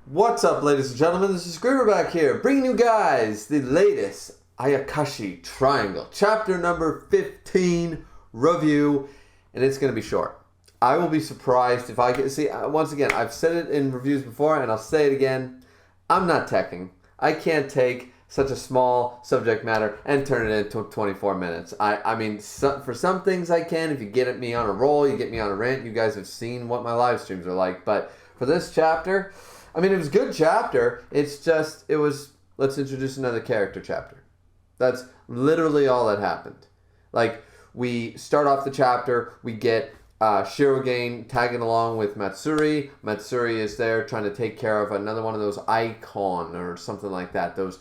What's up, ladies and gentlemen? This is Griever back here, bringing you guys the latest Ayakashi Triangle, chapter number 15 review, and it's going to be short. I will be surprised if I get... See, once again, I've said it in reviews before, and I'll say it again. I'm not teching. I can't take such a small subject matter and turn it into 24 minutes. I mean, for some things I can. If you get me on a roll, you get me on a rant. You guys have seen what my live streams are like, but for this chapter... I mean, it was a good chapter. It's just, it was, let's introduce another character chapter. That's literally all that happened. Like, we start off the chapter, we get Shirogane tagging along with Matsuri. Matsuri is there trying to take care of another one of those icon or something like that. Those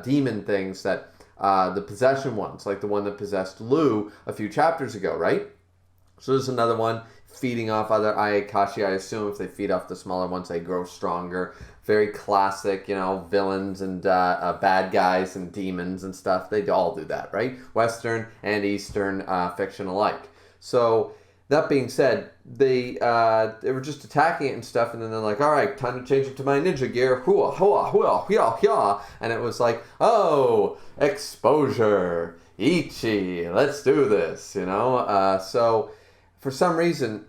demon things that, the possession ones, like the one that possessed Lou a few chapters ago, right? So there's another one feeding off other Ayakashi. I assume if they feed off the smaller ones, they grow stronger. Very classic, villains and bad guys and demons and stuff. They all do that, right? Western and Eastern fiction alike. So that being said, they were just attacking it and stuff, and then they're like, all right, time to change it to my ninja gear. Hua, hua, hua, hua, hua. And it was like, oh, exposure. Ichi, let's do this, So for some reason,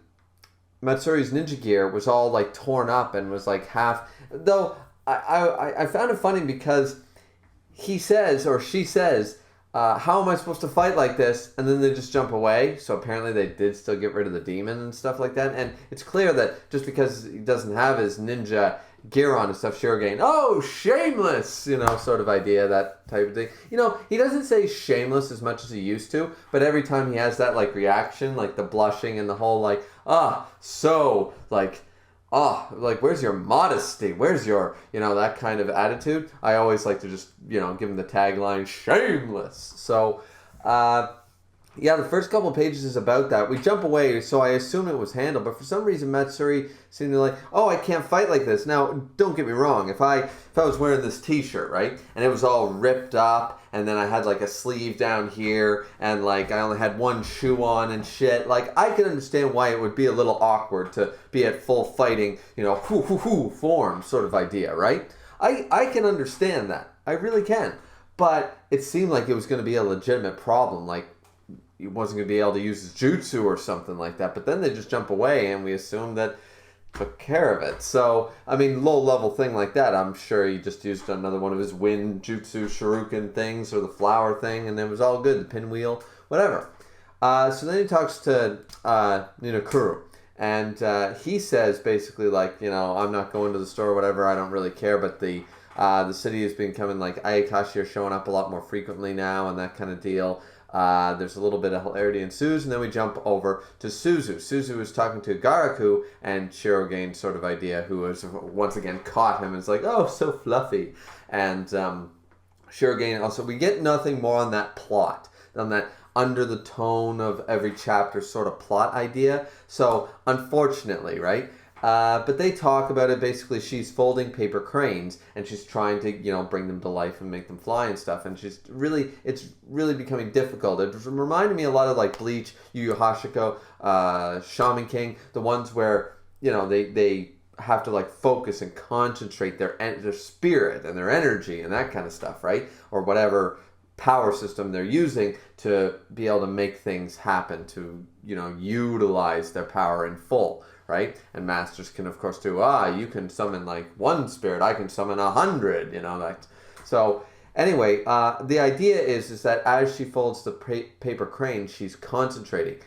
Matsuri's ninja gear was all like torn up and was like half. Though I found it funny because he says or she says, how am I supposed to fight like this? And then they just jump away. So apparently they did still get rid of the demon and stuff like that. And it's clear that just because he doesn't have his ninja gear on and stuff, Shirogane, oh, shameless, sort of idea, that type of thing. He doesn't say shameless as much as he used to, but every time he has that, like, reaction, like the blushing and the whole, like, where's your modesty? Where's your, that kind of attitude? I always like to just, give him the tagline, shameless. So, yeah, the first couple of pages is about that. We jump away, so I assume it was handled, but for some reason Matsuri seemed to like, oh, I can't fight like this. Now, don't get me wrong. If I was wearing this t-shirt, right, and it was all ripped up, and then I had like a sleeve down here, and like I only had one shoe on and shit, like I could understand why it would be a little awkward to be at full fighting, form sort of idea, right? I can understand that. I really can. But it seemed like it was going to be a legitimate problem, like he wasn't going to be able to use his jutsu or something like that. But then they just jump away, and we assume that took care of it. So, I mean, low-level thing like that, I'm sure he just used another one of his wind jutsu shuriken things or the flower thing, and it was all good, the pinwheel, whatever. So then he talks to Ninokuru, and he says basically like, I'm not going to the store or whatever, I don't really care, but the city is becoming like Ayakashi are showing up a lot more frequently now and that kind of deal. There's a little bit of hilarity ensues, and then we jump over to Suzu. Suzu is talking to Garaku and Shirogane sort of idea, who has once again caught him and is like, oh, so fluffy. And Shirogane also, we get nothing more on that plot, on that under the tone of every chapter sort of plot idea. So, unfortunately, right? But they talk about it. Basically, she's folding paper cranes and she's trying to, bring them to life and make them fly and stuff. And it's really becoming difficult. It reminded me a lot of like Bleach, Yu Yu Hakusho, Shaman King, the ones where, they have to like focus and concentrate their spirit and their energy and that kind of stuff, right? Or whatever power system they're using to be able to make things happen, to, utilize their power in full. Right? And masters can, of course, do, you can summon, like, one spirit, I can summon 100, that. So, anyway, the idea is that as she folds the paper crane, she's concentrating.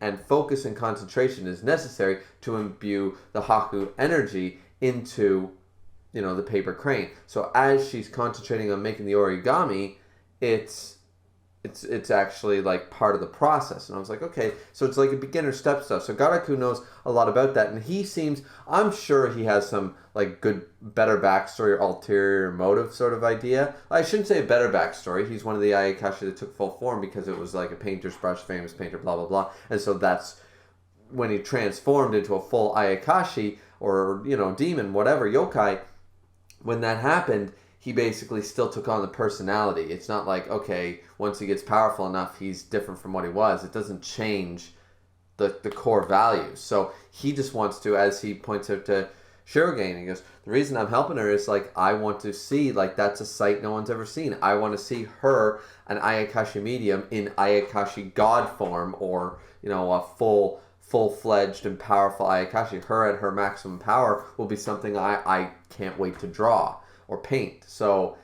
And focus and concentration is necessary to imbue the Haku energy into, the paper crane. So, as she's concentrating on making the origami, it's actually like part of the process. And I was like, okay, so it's like a beginner step stuff. So Garaku knows a lot about that, and he seems, I'm sure he has some like better backstory or ulterior motive sort of idea. I shouldn't say a better backstory. He's one of the Ayakashi that took full form because it was like a painter's brush, famous painter, blah, blah, blah. And so that's when he transformed into a full Ayakashi or, demon, whatever, yokai. When that happened, he basically still took on the personality. It's not like, okay, once he gets powerful enough, he's different from what he was. It doesn't change the core values. So he just wants to, as he points out to Shirogane. He goes, the reason I'm helping her is like I want to see, like that's a sight no one's ever seen. I want to see her, an Ayakashi medium in Ayakashi god form, or a full-fledged and powerful Ayakashi. Her at her maximum power will be something I can't wait to draw or paint. So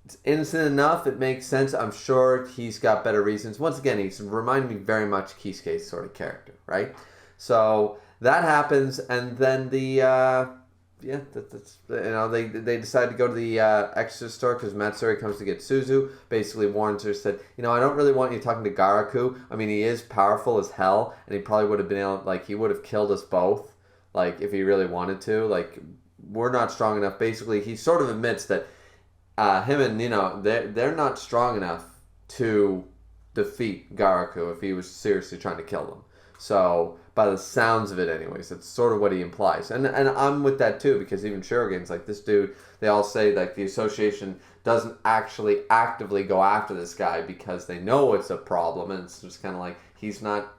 it's innocent enough. It makes sense. I'm sure he's got better reasons. Once again, he's reminding me very much Kisuke's sort of character, right? So that happens, and then they decide to go to the Exorcist store because Matsuri comes to get Suzu. Basically warns her, said, I don't really want you talking to Garaku. I mean, he is powerful as hell, and he probably would have been able, like, he would have killed us both, like, if he really wanted to. Like, we're not strong enough. Basically, he sort of admits that him and they're not strong enough to defeat Garaku if he was seriously trying to kill them. So by the sounds of it, anyways, that's sort of what he implies, and I'm with that too, because even Shirogane's like, this dude. They all say like the association doesn't actually actively go after this guy because they know it's a problem, and it's just kind of like he's not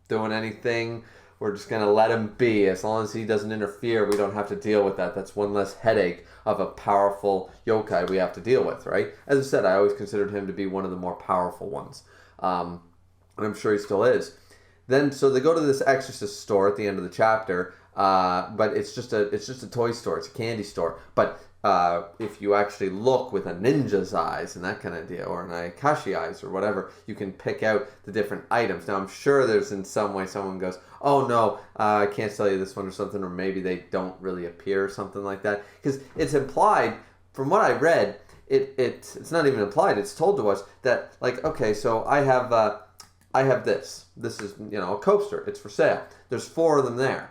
doing anything. We're just going to let him be. As long as he doesn't interfere, we don't have to deal with that. That's one less headache of a powerful yokai we have to deal with, right? As I said, I always considered him to be one of the more powerful ones. And I'm sure he still is. Then, so they go to this Exorcist store at the end of the chapter, but it's just a toy store. It's a candy store. But if you actually look with a ninja's eyes and that kind of idea, or an Ayakashi eyes or whatever, you can pick out the different items. Now, I'm sure there's in some way someone goes, oh no, I can't sell you this one or something, or maybe they don't really appear or something like that. Because it's implied, from what I read, it's not even implied, it's told to us that, like, okay, so I have this. This is, a coaster. It's for sale. There's 4 of them there.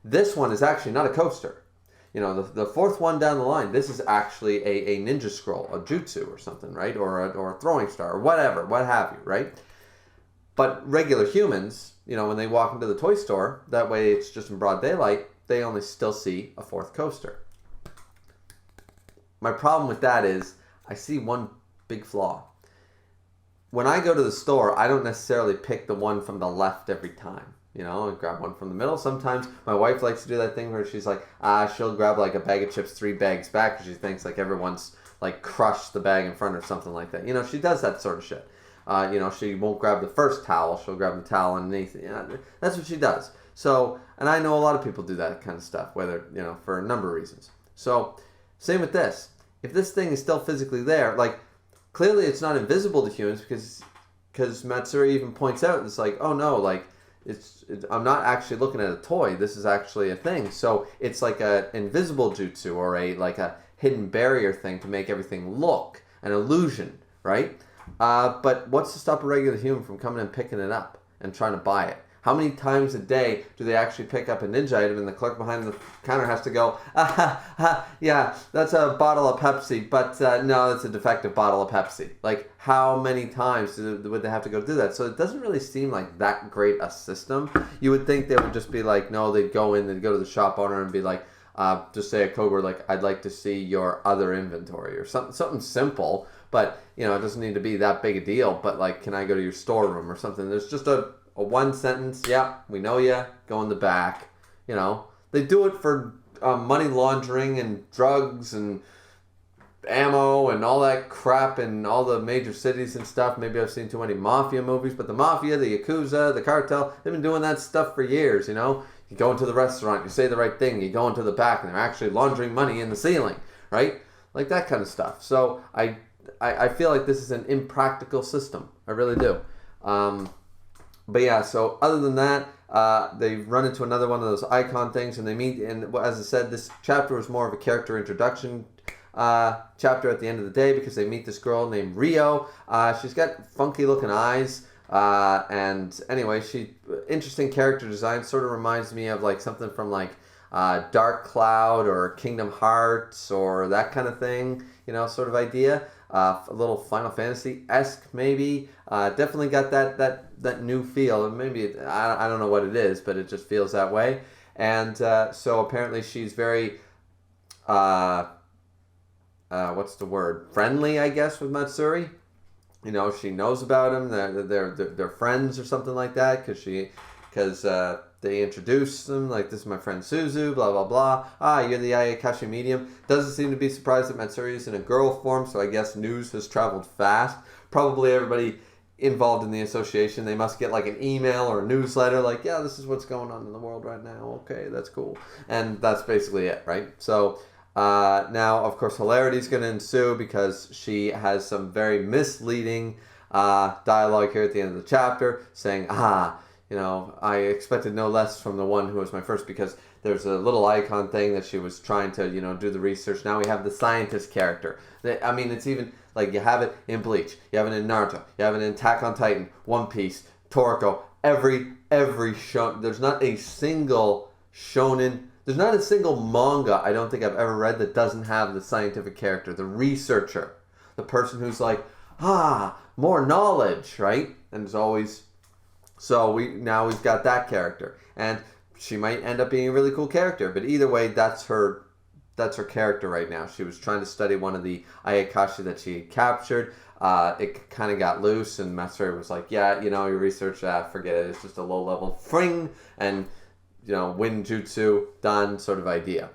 This one is actually not a coaster. The 4th one down the line, this is actually a ninja scroll, a jutsu or something, right? Or a throwing star, or whatever, what have you, right? But regular humans, when they walk into the toy store, that way it's just in broad daylight, they only still see a 4th coaster. My problem with that is I see one big flaw. When I go to the store, I don't necessarily pick the one from the left every time. I grab one from the middle. Sometimes my wife likes to do that thing where she's like, she'll grab like a bag of chips 3 bags back because she thinks like everyone's like crushed the bag in front or something like that. She does that sort of shit. She won't grab the first towel. She'll grab the towel underneath. That's what she does. So, and I know a lot of people do that kind of stuff, whether, for a number of reasons. So, same with this. If this thing is still physically there, like, clearly it's not invisible to humans because Matsuri even points out, it's like, oh no, like, I'm not actually looking at a toy. This is actually a thing. So it's like an invisible jutsu or a hidden barrier thing to make everything look an illusion, right? But what's to stop a regular human from coming and picking it up and trying to buy it? How many times a day do they actually pick up a ninja item and the clerk behind the counter has to go, yeah, that's a bottle of Pepsi, but no, it's a defective bottle of Pepsi. Like, how many times would they have to go do that? So it doesn't really seem like that great a system. You would think they would just be like, no, they'd go to the shop owner and be like, just say a code word like, I'd like to see your other inventory or something simple, but, it doesn't need to be that big a deal, but like, can I go to your storeroom or something? There's just a one sentence, yeah, we know you, go in the back. They do it for money laundering and drugs and ammo and all that crap in all the major cities and stuff. Maybe I've seen too many mafia movies, but the mafia, the Yakuza, the cartel, they've been doing that stuff for years, You go into the restaurant, you say the right thing, you go into the back, and they're actually laundering money in the ceiling, right? Like that kind of stuff. So I feel like this is an impractical system. I really do. But yeah, so other than that, they run into another one of those icon things, and they meet, and as I said, this chapter was more of a character introduction chapter at the end of the day, because they meet this girl named Rio. She's got funky looking eyes, and anyway, interesting character design, sort of reminds me of like something from like Dark Cloud or Kingdom Hearts or that kind of thing, sort of idea. A little Final Fantasy-esque maybe. Definitely got that new feel. Maybe I don't know what it is, but it just feels that way. And so apparently she's very what's the word? Friendly, I guess, with Matsuri. She knows about him. They're friends or something like that. Because they introduce them, like, this is my friend Suzu, blah, blah, blah. Ah, you're the Ayakashi medium. Doesn't seem to be surprised that Matsuri is in a girl form, so I guess news has traveled fast. Probably everybody involved in the association, they must get like an email or a newsletter, like, yeah, this is what's going on in the world right now. Okay, that's cool. And that's basically it, right? So now, of course, hilarity is going to ensue because she has some very misleading dialogue here at the end of the chapter saying, I expected no less from the one who was my first, because there's a little icon thing that she was trying to, do the research. Now we have the scientist character. I mean, it's even like you have it in Bleach, you have it in Naruto, you have it in Attack on Titan, One Piece, Toriko, every show. There's not a single shonen, there's not a single manga I don't think I've ever read that doesn't have the scientific character, the researcher, the person who's like, more knowledge, right? And it's always, so we've got that character, and she might end up being a really cool character, but either way, that's her character right now. She was trying to study one of the Ayakashi that she had captured. It kind of got loose, and Matsuri was like, yeah, your research, forget it. It's just a low-level fring, and, wind jutsu, done sort of idea.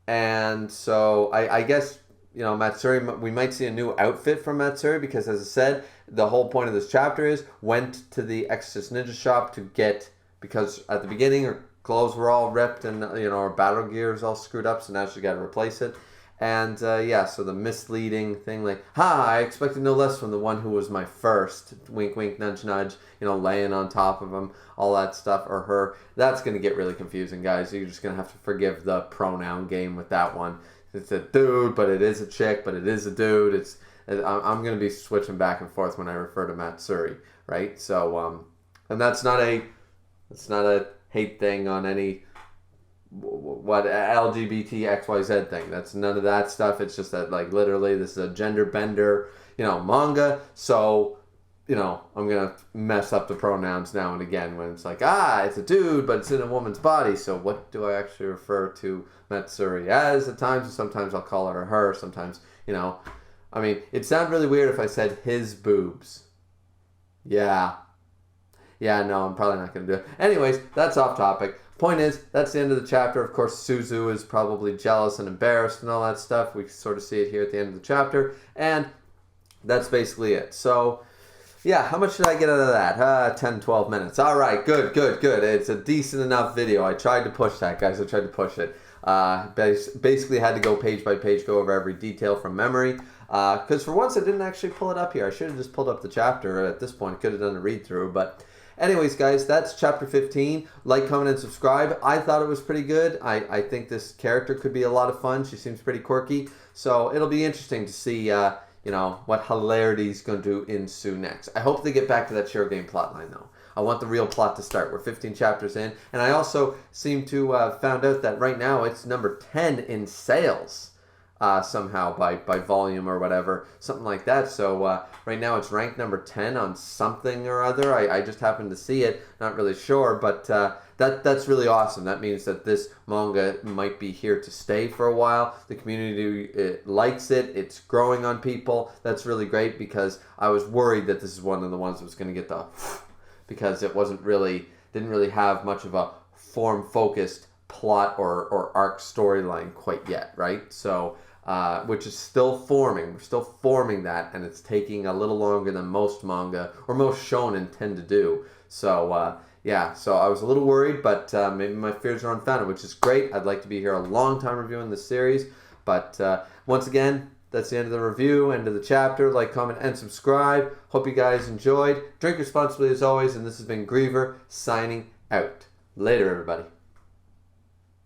And so I guess, Matsuri, we might see a new outfit from Matsuri, because, as I said, the whole point of this chapter is went to the Exorcist Ninja shop to get, because at the beginning her clothes were all ripped and, her battle gear is all screwed up, so now she got to replace it. And, so the misleading thing, like, I expected no less from the one who was my first, wink, wink, nudge, nudge, laying on top of him, all that stuff, or her. That's going to get really confusing, guys. You're just going to have to forgive the pronoun game with that one. It's a dude, but it is a chick, but it is a dude. I'm going to be switching back and forth when I refer to Matsuri, right? So, and that's not a hate thing on any LGBT XYZ thing. That's none of that stuff. It's just that, like, literally this is a gender bender, manga. So, I'm gonna mess up the pronouns now and again when it's like, it's a dude, but it's in a woman's body. So what do I actually refer to Matsuri as at times? And sometimes I'll call her her. Sometimes, I mean, it'd sound really weird if I said his boobs. Yeah, no, I'm probably not going to do it. Anyways, that's off topic. Point is, that's the end of the chapter. Of course, Suzu is probably jealous and embarrassed and all that stuff. We sort of see it here at the end of the chapter. And that's basically it. So, yeah, how much did I get out of that? 10, 12 minutes. All right, good. It's a decent enough video. I tried to push that, guys. I tried to push it. Basically had to go page by page, go over every detail from memory. Because for once, I didn't actually pull it up here. I should have just pulled up the chapter at this point. Could have done a read-through, but anyways, guys, that's chapter 15. Like, comment, and subscribe. I thought it was pretty good. I think this character could be a lot of fun. She seems pretty quirky. So it'll be interesting to see, what hilarity is going to ensue next. I hope they get back to that Shirogane plotline, though. I want the real plot to start. We're 15 chapters in. And I also seem to found out that right now it's number 10 in sales. Somehow by volume or whatever, something like that. So right now it's ranked number 10 on something or other. I just happened to see it, not really sure, but that's really awesome. That means that this manga might be here to stay for a while. The community likes it. It's growing on people. That's really great, because I was worried that this is one of the ones that was going to get the because it didn't really have much of a form-focused plot or arc storyline quite yet, right? So which is still forming. We're still forming that, and it's taking a little longer than most manga or most shonen tend to do. So so I was a little worried, but maybe my fears are unfounded, which is great. I'd like to be here a long time reviewing this series, but once again, that's the end of the review, end of the chapter. Like, comment, and subscribe. Hope you guys enjoyed. Drink responsibly as always, and this has been Griever signing out. Later, everybody.